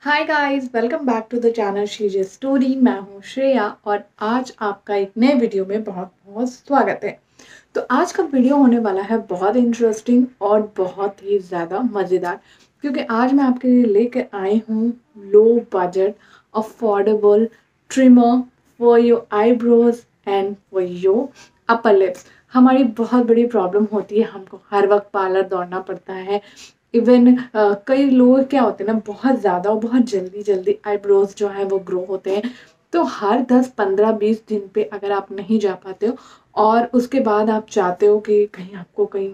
Hi guys, welcome back to the channel Shree's story. मैं हूँ श्रेया और आज आपका एक नए वीडियो में बहुत बहुत स्वागत है। तो आज का वीडियो होने वाला है बहुत इंटरेस्टिंग और बहुत ही ज़्यादा मज़ेदार, क्योंकि आज मैं आपके लिए लेकर आई हूँ low budget affordable trimmer for your eyebrows and for your upper lips. हमारी बहुत बड़ी प्रॉब्लम होती है, हमको हर वक्त पार्लर दौड़ना पड़ता है। इवन कई लोग क्या होते हैं ना, बहुत ज़्यादा और बहुत जल्दी जल्दी आईब्रोज जो है वो ग्रो होते हैं। तो हर 10 15 20 दिन पे अगर आप नहीं जा पाते हो और उसके बाद आप चाहते हो कि कहीं आपको कहीं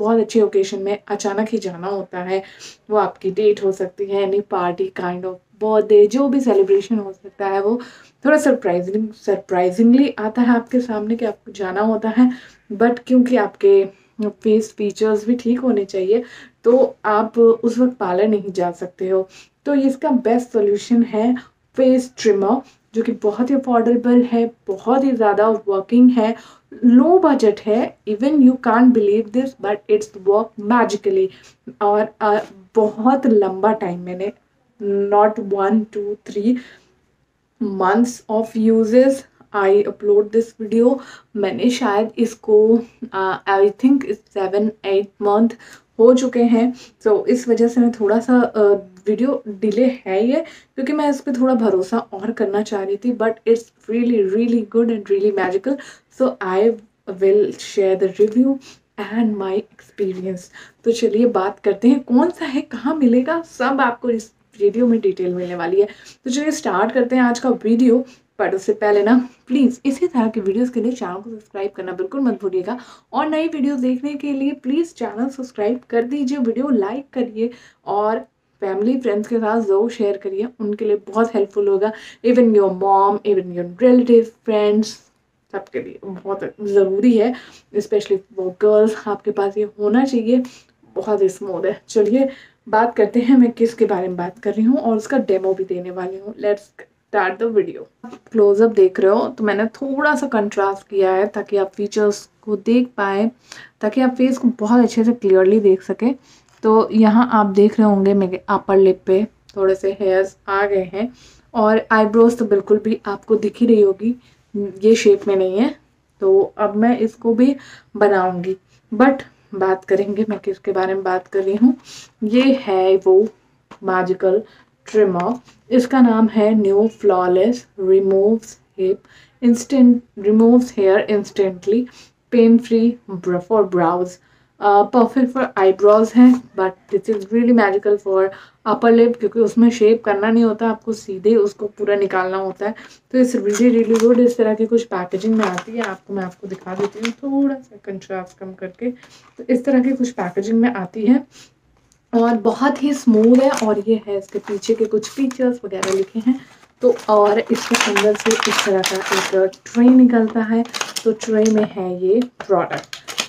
बहुत अच्छे ओकेशन में अचानक ही जाना होता है, वो आपकी डेट हो सकती है, any party kind of birthday, जो भी सेलिब्रेशन हो सकता है, वो थोड़ा सरप्राइजिंगली आता है आपके सामने कि आपको जाना होता है। बट क्योंकि आपके फेस फीचर्स भी ठीक होने चाहिए, तो आप उस वक्त पार्लर नहीं जा सकते हो। तो इसका बेस्ट सोल्यूशन है फेस ट्रिमर, जो कि बहुत ही अफोर्डेबल है, बहुत ही ज़्यादा वर्किंग है, लो बजट है। Even you can't believe this but it's work magically. और बहुत लंबा टाइम मैंने, not 1 2 3 months of uses I upload this video. मैंने शायद इसको आई थिंक 7 8 month हो चुके हैं। तो इस वजह से मैं थोड़ा सा वीडियो डिले है ये, क्योंकि मैं इस पर थोड़ा भरोसा और करना चाह रही थी। But it's really really good and really magical, so I will share the review and my experience. तो चलिए बात करते हैं कौन सा है, कहाँ मिलेगा, सब आपको इस वीडियो में डिटेल मिलने वाली है। तो चलिए स्टार्ट करते हैं आज का वीडियो। पर उससे पहले ना, प्लीज़ इसी तरह के वीडियोस के लिए चैनल को सब्सक्राइब करना बिल्कुल मत भूलिएगा। और नई वीडियोस देखने के लिए प्लीज़ चैनल सब्सक्राइब कर दीजिए, वीडियो लाइक करिए और फैमिली फ्रेंड्स के साथ ज़रूर शेयर करिए, उनके लिए बहुत हेल्पफुल होगा। Even your mom, even your relative, friends, सबके लिए बहुत ज़रूरी है। स्पेशली वो गर्ल्स, आपके पास ये होना चाहिए। बहुत ही स्मूथ है। चलिए बात करते हैं मैं किसके बारे में बात कर रही हूँ और उसका डेमो भी देने वाली हूँ। Let's start the video. Closeup देख रहे हो तो मैंने थोड़ा सा कंट्रास्ट किया है ताकि आप फीचर्स को देख पाए, ताकि आप फेस को बहुत अच्छे से क्लियरली देख सके। तो यहाँ आप देख रहे होंगे मेरे अपर लिप पे थोड़े से हेयर्स आ गए हैं, और आईब्रोज तो बिल्कुल भी आपको दिख ही रही होगी, ये शेप में नहीं है। तो अब मैं इसको भी बनाऊंगी, बट बात करेंगे मैं किसके बारे में बात कर रही हूँ। ये है वो मैजिकल ट्रिमर। इसका नाम है new flawless removes hair instantly, pain free for brows, perfect for eyebrows है। But this is really magical for upper lip, क्योंकि उसमें शेप करना नहीं होता, आपको सीधे उसको पूरा निकालना होता है। तो इस रियली रियली गुड। इस तरह की कुछ पैकेजिंग में आती है, आपको मैं आपको दिखा देती हूँ थोड़ा सा कंट्रास्ट कम करके। तो इस तरह की कुछ पैकेजिंग में आती है और बहुत ही स्मूथ है। और ये है इसके पीछे के कुछ फीचर्स वगैरह लिखे हैं। तो और इसके अंदर से इस तरह का एक ट्रे निकलता है। तो ट्रे में है ये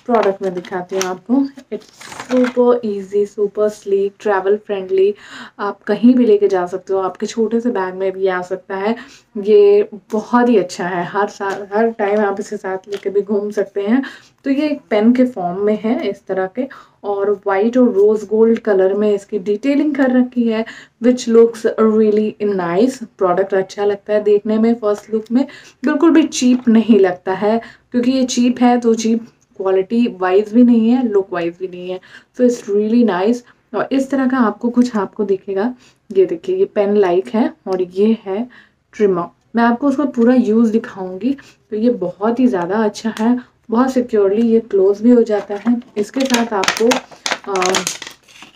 प्रोडक्ट में दिखाती हूँ आपको। It's super easy, super sleek, travel friendly. आप कहीं भी लेके जा सकते हो, आपके छोटे से बैग में भी आ सकता है। ये बहुत ही अच्छा है, हर टाइम आप इसे साथ लेके भी घूम सकते हैं। तो ये एक पेन के फॉर्म में है इस तरह के, और वाइट और रोज गोल्ड कलर में इसकी डिटेलिंग कर रखी है, which looks really nice. Product अच्छा लगता है देखने में, फर्स्ट लुक में बिल्कुल भी चीप नहीं लगता है, क्योंकि ये चीप है तो चीप क्वालिटी वाइज भी नहीं है, लुक वाइज भी नहीं है। So it's really nice. और इस तरह का आपको दिखेगा। ये देखिए, ये पेन लाइक है और ये है ट्रिमर। मैं आपको उसका पूरा यूज़ दिखाऊंगी। तो ये बहुत ही ज़्यादा अच्छा है, बहुत सिक्योरली ये क्लोज भी हो जाता है। इसके साथ आपको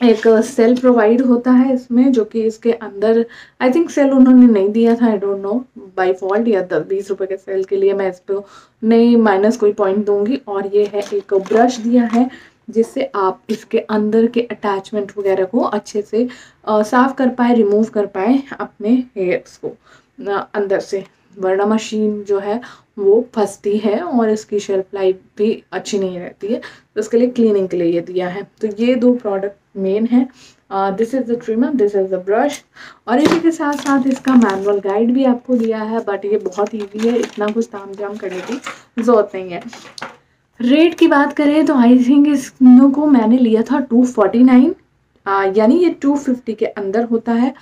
एक सेल प्रोवाइड होता है इसमें, जो कि इसके अंदर आई थिंक सेल उन्होंने नहीं दिया था, I don't know, by fault, या 10 20 रुपए के सेल के लिए मैं इस पर नहीं माइनस कोई पॉइंट दूंगी। और ये है एक ब्रश दिया है, जिससे आप इसके अंदर के अटैचमेंट वगैरह को अच्छे से साफ कर पाए, रिमूव कर पाए अपने हेयर्स को अंदर से, वरना मशीन जो है वो फंसती है और इसकी शेल्फ लाइफ भी अच्छी नहीं रहती है। तो इसके लिए क्लीनिंग के लिए ये दिया है। तो ये दो प्रोडक्ट मेन है। This is the trimmer, this is the brush. और इसी के साथ साथ इसका मैनुअल गाइड भी आपको दिया है, बट ये बहुत ईजी है, इतना कुछ ताम झाम करने की ज़रूरत नहीं है। रेट की बात करें तो आई थिंक इसको को मैंने लिया था 249, यानी ये 250 के अंदर होता है।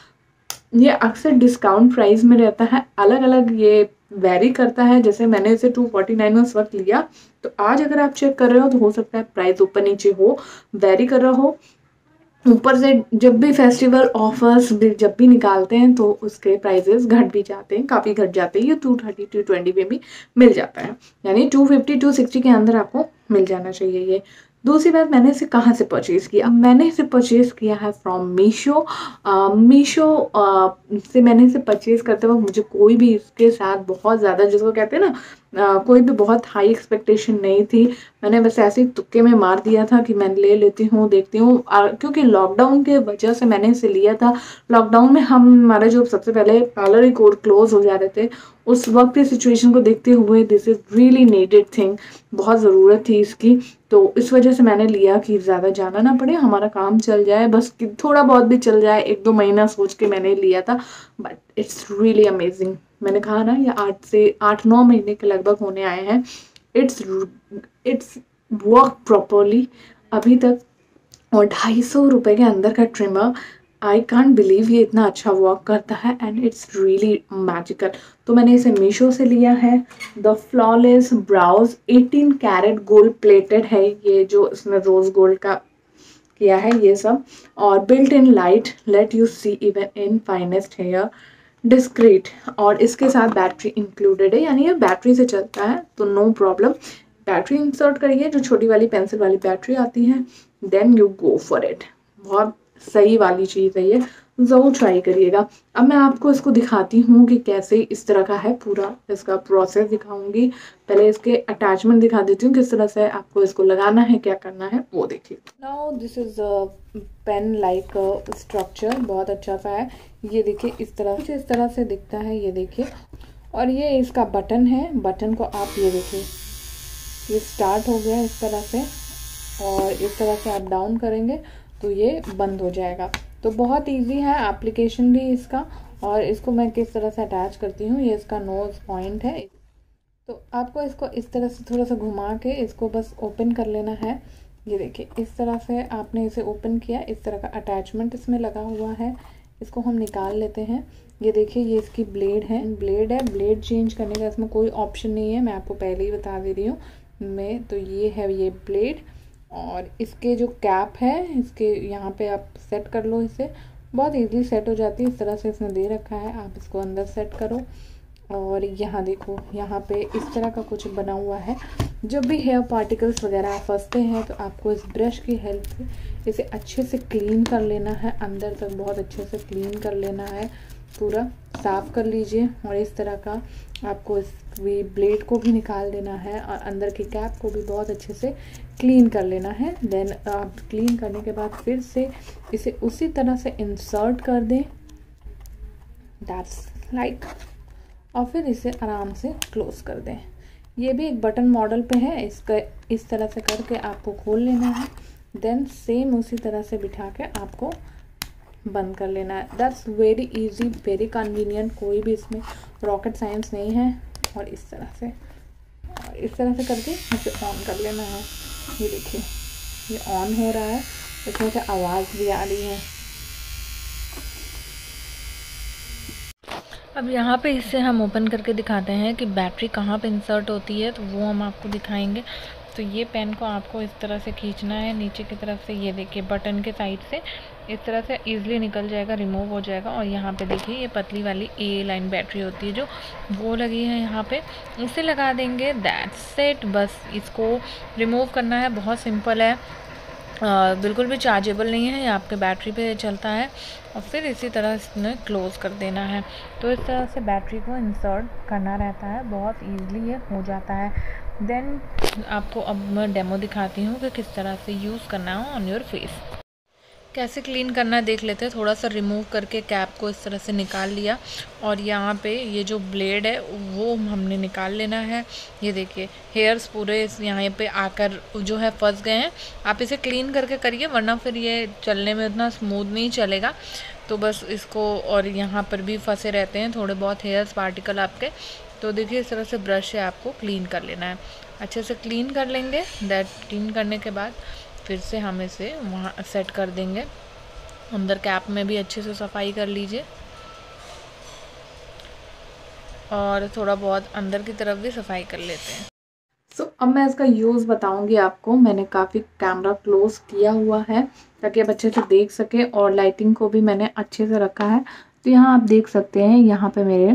ये अक्सर डिस्काउंट प्राइस में रहता है, अलग अलग ये वेरी करता है। जैसे मैंने इसे 249 में उस वक्त लिया, तो आज अगर आप चेक कर रहे हो तो हो सकता है प्राइस ऊपर नीचे हो, वेरी कर रहा हो। ऊपर से जब भी फेस्टिवल ऑफर्स जब भी निकालते हैं तो उसके प्राइजेस घट भी जाते हैं, काफ़ी घट जाते हैं। ये 230 220 में भी मिल जाता है, यानी 250 260 के अंदर आपको मिल जाना चाहिए ये। दूसरी बात, मैंने इसे कहाँ से परचेज़ किया? मैंने इसे परचेज़ किया है फ्रॉम मीशो। मीशो से मैंने इसे परचेज़ करते वक्त मुझे कोई भी इसके साथ बहुत ज़्यादा, जिसको कहते हैं ना, कोई भी बहुत हाई एक्सपेक्टेशन नहीं थी। मैंने बस ऐसे ही तुक्के में मार दिया था कि मैं ले लेती हूँ, देखती हूँ। क्योंकि लॉकडाउन के वजह से मैंने इसे लिया था। लॉकडाउन में हमारे जो सबसे पहले पार्लर ही क्लोज हो जा रहे थे, उस वक्त की सिचुएशन को देखते हुए this is really needed thing, बहुत ज़रूरत थी इसकी। तो इस वजह से मैंने लिया कि ज़्यादा जाना ना पड़े, हमारा काम चल जाए, बस कि थोड़ा बहुत भी चल जाए, 1-2 महीना सोच के मैंने लिया था। But it's really amazing. मैंने कहा ना, ये 8 से 9 महीने के लगभग होने आए हैं। इट्स इट्स वर्क प्रॉपरली अभी तक। और 250 रुपये के अंदर का ट्रिमर, आई कांट बिलीव ये इतना अच्छा वर्क करता है, एंड इट्स रियली मैजिकल। तो मैंने इसे मीशो से लिया है। The flawless brows 18 carat gold plated है ये, जो इसमें रोज गोल्ड का किया है ये सब। और built in light, let you see even in finest hair, discreet. और इसके साथ बैटरी इंक्लूडेड है, यानी ये बैटरी से चलता है तो नो प्रॉब्लम। बैटरी इंसर्ट करिए, जो छोटी वाली पेंसिल वाली बैटरी आती है, then you go for it. बहुत सही वाली चीज़ है ये, ज़रूर ट्राई करिएगा। अब मैं आपको इसको दिखाती हूँ कि कैसे इस तरह का है, पूरा इसका प्रोसेस दिखाऊंगी। पहले इसके अटैचमेंट दिखा देती हूँ, किस तरह से आपको इसको लगाना है, क्या करना है वो देखिए। Now this is pen like structure, बहुत अच्छा सा है। ये देखिए इस तरह से दिखता है, ये देखिए। और ये इसका बटन है, बटन को आप ये देखिए, ये स्टार्ट हो गया इस तरह से, और इस तरह से आप डाउन करेंगे तो ये बंद हो जाएगा। तो बहुत इजी है एप्लीकेशन भी इसका। और इसको मैं किस तरह से अटैच करती हूँ, ये इसका नोज पॉइंट है। तो आपको इसको इस तरह से थोड़ा सा घुमा के इसको बस ओपन कर लेना है। ये देखिए इस तरह से आपने इसे ओपन किया, इस तरह का अटैचमेंट इसमें लगा हुआ है। इसको हम निकाल लेते हैं। ये देखिए ये इसकी ब्लेड है, ब्लेड चेंज करने का इसमें कोई ऑप्शन नहीं है, मैं आपको पहले ही बता दे रही हूँ मैं। तो ये है ये ब्लेड, और इसके जो कैप है, इसके यहाँ पे आप सेट कर लो इसे, बहुत इजीली सेट हो जाती है। इस तरह से इसने दे रखा है, आप इसको अंदर सेट करो। और यहाँ देखो, यहाँ पे इस तरह का कुछ बना हुआ है। जब भी हेयर पार्टिकल्स वगैरह फंसते हैं तो आपको इस ब्रश की हेल्प से इसे अच्छे से क्लीन कर लेना है, अंदर तक बहुत अच्छे से क्लीन कर लेना है, पूरा साफ़ कर लीजिए। और इस तरह का आपको इस ब्लेड को भी निकाल देना है, और अंदर की कैप को भी बहुत अच्छे से क्लीन कर लेना है। देन आप क्लीन करने के बाद फिर से इसे उसी तरह से इंसर्ट कर दें, दैट्स लाइक, और फिर इसे आराम से क्लोज कर दें। ये भी एक बटन मॉडल पे है, इसका इस तरह से करके आपको खोल लेना है। देन सेम उसी तरह से बिठा के आपको बंद कर लेना है। That's very easy, very convenient, कोई भी इसमें रॉकेट साइंस नहीं है। और इस तरह से करके इसे ऑन कर लेना है। ये देखिए ये ऑन हो रहा है, इसमें से आवाज़ भी आ रही है। अब यहाँ पे इसे हम ओपन करके दिखाते हैं कि बैटरी कहाँ पे इंसर्ट होती है, तो वो हम आपको दिखाएंगे। तो ये पेन को आपको इस तरह से खींचना है नीचे की तरफ से, ये देखिए बटन के साइड से इस तरह से इजीली निकल जाएगा, रिमूव हो जाएगा। और यहाँ पे देखिए ये पतली वाली ए लाइन बैटरी होती है जो, वो लगी है यहाँ पे, उसे लगा देंगे, दैट्स इट। बस इसको रिमूव करना है, बहुत सिंपल है, बिल्कुल भी चार्जेबल नहीं है, ये आपके बैटरी पे चलता है। और फिर इसी तरह इसमें क्लोज़ कर देना है। तो इस तरह से बैटरी को इंसर्ट करना रहता है, बहुत ईज़िली ये हो जाता है। देन आपको अब मैं डेमो दिखाती हूँ कि किस तरह से यूज़ करना है ऑन योर फेस। कैसे क्लीन करना देख लेते हैं। थोड़ा सा रिमूव करके कैप को इस तरह से निकाल लिया, और यहाँ पे ये जो ब्लेड है वो हमने निकाल लेना है। ये देखिए हेयर्स पूरे यहाँ पे आकर जो है फंस गए हैं। आप इसे क्लीन करके करिए, वरना फिर ये चलने में उतना स्मूथ नहीं चलेगा। तो बस इसको, और यहाँ पर भी फंसे रहते हैं थोड़े बहुत हेयर्स पार्टिकल आपके। तो देखिए इस तरह से ब्रश से आपको क्लीन कर लेना है, अच्छे से क्लीन कर लेंगे। क्लीन करने के बाद फिर से हम इसे वहाँ सेट कर देंगे। अंदर कैप में भी अच्छे से सफाई कर लीजिए। और थोड़ा बहुत अंदर की तरफ भी सफाई कर लेते हैं। अब मैं इसका यूज़ बताऊंगी आपको। मैंने काफ़ी कैमरा क्लोज किया हुआ है ताकि आप अच्छे से देख सके, और लाइटिंग को भी मैंने अच्छे से रखा है। तो यहाँ आप देख सकते हैं, यहाँ पे मेरे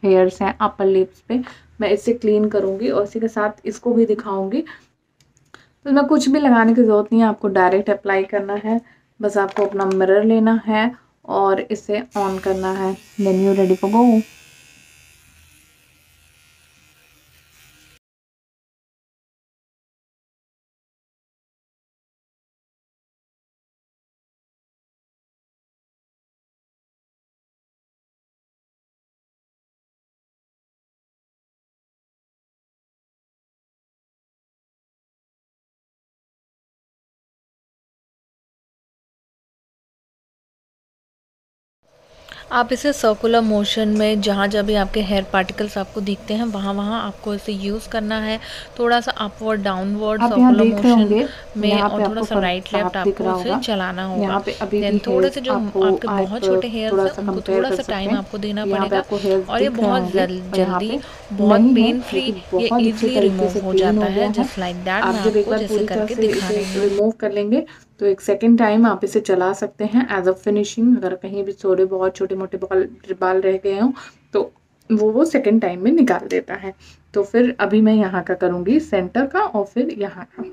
हेयर्स हैं अपर लिप्स पे। मैं इससे क्लीन करूंगी और इसी के साथ इसको भी दिखाऊंगी। तो इसमें कुछ भी लगाने की ज़रूरत नहीं है, आपको डायरेक्ट अप्लाई करना है। बस आपको अपना मिरर लेना है और इसे ऑन करना है। Then you ready for go. आप इसे सर्कुलर मोशन में जहाँ जहाँ भी आपके हेयर पार्टिकल्स आपको दिखते हैं वहाँ वहाँ आपको इसे यूज़ करना है। थोड़ा सा अपवर्ड डाउनवर्ड आप यहाँ सर्कुलर देख रहे मोशन होंगे, में, यहाँ और पे थोड़ा आपको सा फर्क राइट लेफ्ट साफ दिख आपको रहा उसे होगा। चलाना होगा। यहाँ पे अभी देन भी थोड़े हेयर्स से जो आपको आपके आप बहुत छोटे हेयर्स थोड़ा हैं सा उनको कंपेयर थोड़ा कर सा सकते टाइम हैं। आपको देना तो यहाँ पे पड़ेगा, आपको हेयर्स और ये दिख रहे बहुत होंगे, और यहाँ जल्दी पे बहुत नहीं है पेन फ्री, लेकिन ये बहुत अच्छे ईजिली तरीके रिमूव से हो क्लीन जाता हो गया है। है। जस्ट लाइक दैट आप मैं जब एक आपको बार जैसे पूरी तरह करके से दिखा इसे रही हूँ। रिमूव कर लेंगे तो एक सेकेंड टाइम आप इसे चला सकते हैं एज अ फिनिशिंग। अगर कहीं भी थोड़े बहुत छोटे मोटे बाल बाल रह गए हों तो वो सेकेंड टाइम में निकाल देता है। तो फिर अभी मैं यहाँ का करूँगी सेंटर का और फिर यहाँ का।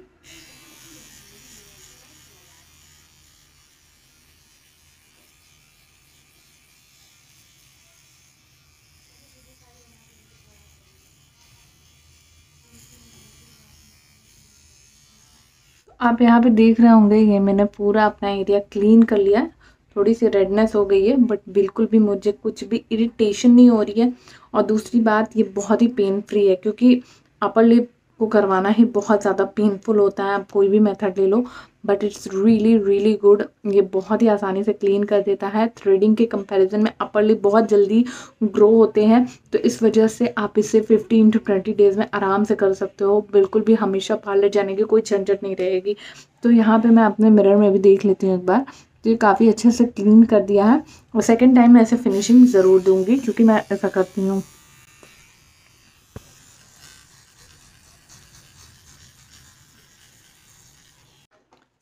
आप यहाँ पे देख रहे होंगे, ये मैंने पूरा अपना एरिया क्लीन कर लिया है। थोड़ी सी रेडनेस हो गई है बट बिल्कुल भी मुझे कुछ भी इरिटेशन नहीं हो रही है। और दूसरी बात, ये बहुत ही पेन फ्री है क्योंकि अपर लिप को करवाना ही बहुत ज़्यादा पेनफुल होता है। आप कोई भी मेथड ले लो, but it's really really good. ये बहुत ही आसानी से क्लीन कर देता है। थ्रेडिंग के कंपैरिजन में अपर लिप बहुत जल्दी ग्रो होते हैं, तो इस वजह से आप इसे 15 टू 20 डेज़ में आराम से कर सकते हो। बिल्कुल भी हमेशा पार्लर जाने की कोई झंझट नहीं रहेगी। तो यहाँ पे मैं अपने मिरर में भी देख लेती हूँ एक बार। तो ये काफ़ी अच्छे से क्लीन कर दिया है, और सेकेंड टाइम मैं ऐसे फिनिशिंग ज़रूर दूंगी क्योंकि मैं ऐसा करती हूँ।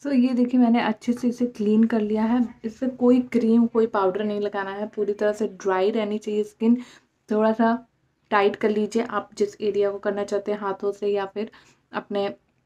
तो ये देखिए, मैंने अच्छे से इसे क्लीन कर लिया है। इससे कोई क्रीम कोई पाउडर नहीं लगाना है, पूरी तरह से ड्राई रहनी चाहिए स्किन। थोड़ा सा टाइट कर लीजिए आप जिस एरिया को करना चाहते हैं, हाथों से या फिर अपने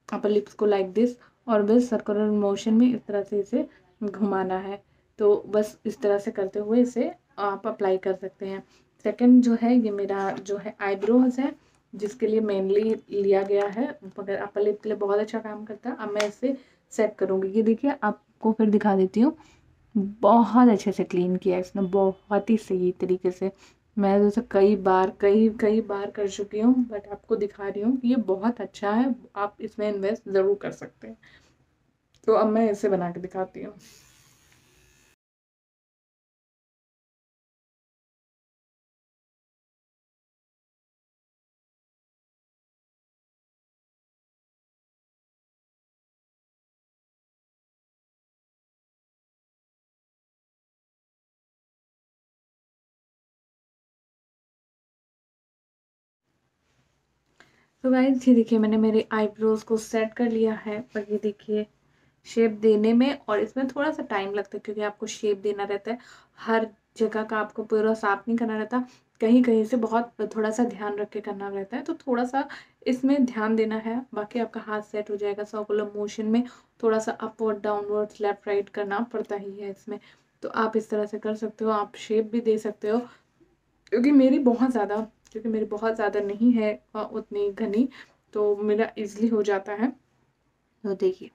अपर लिप्स को लाइक दिस, और बस सर्कुलर मोशन में इस तरह से इसे घुमाना है। तो बस इस तरह से करते हुए इसे आप अप्लाई कर सकते हैं। सेकंड जो है, ये मेरा जो है आईब्रोज है, जिसके लिए मेनली लिया गया है, मगर अपर लिप के लिए बहुत अच्छा काम करता है। अब मैं इसे सेट करूँगी। ये देखिए, आपको फिर दिखा देती हूँ। बहुत अच्छे से क्लीन किया है इसने, बहुत ही सही तरीके से। मैं तो इसे कई बार कर चुकी हूँ, बट आपको दिखा रही हूँ कि ये बहुत अच्छा है। आप इसमें इन्वेस्ट ज़रूर कर सकते हैं। तो अब मैं इसे बना के दिखाती हूँ। तो गाइस, ये देखिए, मैंने मेरे आईब्रोज को सेट कर लिया है। और ये देखिए, शेप देने में और इसमें थोड़ा सा टाइम लगता है क्योंकि आपको शेप देना रहता है। हर जगह का आपको पूरा साफ नहीं करना रहता, कहीं कहीं से बहुत थोड़ा सा ध्यान रख के करना रहता है। तो थोड़ा सा इसमें ध्यान देना है, बाकी आपका हाथ सेट हो जाएगा। सर्कुलर मोशन में थोड़ा सा अपवर्ड डाउनवर्ड लेफ्ट राइट करना पड़ता ही है इसमें। तो आप इस तरह से कर सकते हो, आप शेप भी दे सकते हो। क्योंकि मेरी बहुत ज़्यादा नहीं है उतनी घनी, तो मेरा इजली हो जाता है। तो देखिए,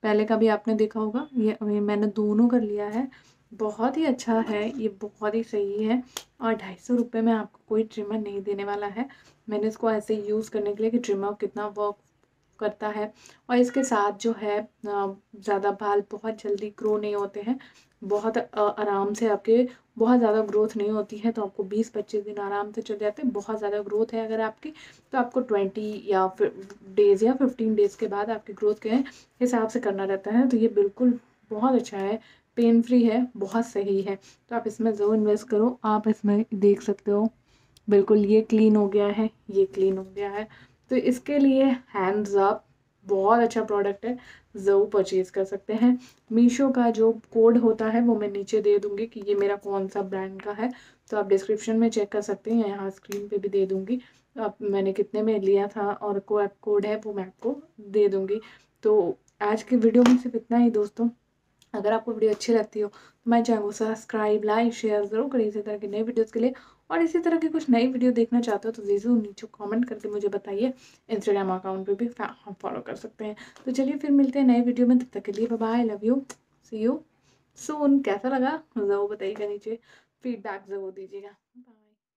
पहले का भी आपने देखा होगा, ये अभी मैंने दोनों कर लिया है। बहुत ही अच्छा है, ये बहुत ही सही है। और 250 रुपये में आपको कोई ट्रिमर नहीं देने वाला है। मैंने इसको ऐसे यूज़ करने के लिए कि ट्रिमर कितना वर्क करता है। और इसके साथ जो है, ज़्यादा बाल बहुत जल्दी ग्रो नहीं होते हैं। बहुत आराम से आपके, बहुत ज़्यादा ग्रोथ नहीं होती है, तो आपको 20-25 दिन आराम से चल जाते हैं। बहुत ज़्यादा ग्रोथ है अगर आपकी, तो आपको 20 या फिर डेज़ या 15 डेज़ के बाद आपकी ग्रोथ के हिसाब से करना रहता है। तो ये बिल्कुल बहुत अच्छा है। पेन फ्री है, बहुत सही है, तो आप इसमें ज़रूर इन्वेस्ट करो। आप इसमें देख सकते हो बिल्कुल ये क्लीन हो गया है, ये क्लीन हो गया है, तो इसके लिए हैंड्स अप, बहुत अच्छा प्रोडक्ट है, ज़रूर परचेज़ कर सकते हैं। मीशो का जो कोड होता है वो मैं नीचे दे दूँगी कि ये मेरा कौन सा ब्रांड का है, तो आप डिस्क्रिप्शन में चेक कर सकते हैं, यहाँ स्क्रीन पे भी दे दूँगी। अब मैंने कितने में लिया था और कोड है वो मैं आपको दे दूँगी। तो आज की वीडियो में सिर्फ इतना ही दोस्तों। अगर आपको वीडियो अच्छी लगती हो तो मैं चैनल को सब्सक्राइब, लाइक, शेयर ज़रूर करें इसी तरह की नई वीडियोज़ के लिए। और इसी तरह की कुछ नई वीडियो देखना चाहते हो तो ज़रूर नीचे कमेंट करके मुझे बताइए। इंस्टाग्राम अकाउंट पे भी फॉलो कर सकते हैं। तो चलिए फिर मिलते हैं नए वीडियो में, तब तक के लिए bye bye, love you, see you soon. कैसा लगा ज़रूर बताइएगा, नीचे फीडबैक ज़रूर दीजिएगा। बाय।